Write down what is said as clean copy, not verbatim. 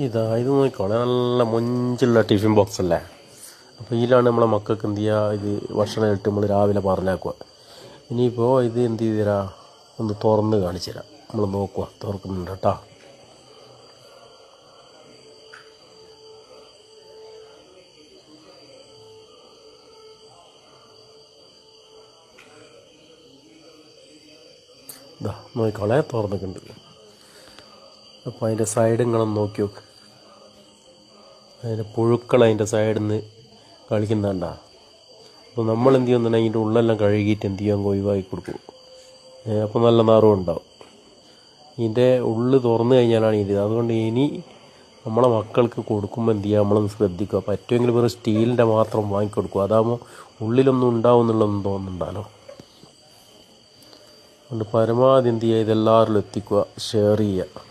ഇത് നോക്കിക്കോളെ, നല്ല മൊഞ്ചുള്ള tiffin box അല്ലേ. അപ്പോൾ ഇതിലാണ് നമ്മളെ മക്കൾക്ക് എന്ത് ചെയ്യുക, ഇത് ഭക്ഷണം ഇട്ട് നമ്മൾ രാവിലെ പറഞ്ഞേക്കുക. ഇനിയിപ്പോൾ ഇത് എന്ത് ചെയ്ത് തരാം, ഒന്ന് തുറന്ന് കാണിച്ചു തരാം. നമ്മൾ നോക്കുക, തുറക്കുന്നുണ്ട് കേട്ടോ. ഇതാ നോക്കിക്കോളെ, തുറന്നിട്ടുണ്ട്. അപ്പോൾ അതിൻ്റെ സൈഡ് ഇങ്ങനെ നോക്കി നോക്ക്, അതിൻ്റെ പുഴുക്കൾ അതിൻ്റെ സൈഡിൽ നിന്ന് കളിക്കുന്നുണ്ട. അപ്പോൾ നമ്മൾ എന്ത് ചെയ്യുന്നുണ്ടെങ്കിൽ അതിൻ്റെ ഉള്ളെല്ലാം കഴുകിയിട്ട് എന്ത് ചെയ്യാൻ ഒഴിവാക്കി കൊടുക്കും. അപ്പോൾ നല്ല നിറവും ഉണ്ടാവും. ഇതിൻ്റെ ഉള്ളു തുറന്നു കഴിഞ്ഞാലാണ് ഇത്. അതുകൊണ്ട് ഇനി നമ്മളെ മക്കൾക്ക് കൊടുക്കുമ്പോൾ എന്ത് ചെയ്യുക, നമ്മളൊന്ന് ശ്രദ്ധിക്കുക. പറ്റുമെങ്കിൽ വെറും സ്റ്റീലിൻ്റെ മാത്രം വാങ്ങിക്കൊടുക്കുക. അതാകുമ്പോൾ ഉള്ളിലൊന്നും ഉണ്ടാവും എന്നുള്ളതൊന്നും തോന്നുന്നുണ്ടല്ലോ. അതുകൊണ്ട് പരമാവധി എന്ത് ചെയ്യുക, ഇതെല്ലാവരിലും എത്തിക്കുക, ഷെയർ ചെയ്യുക.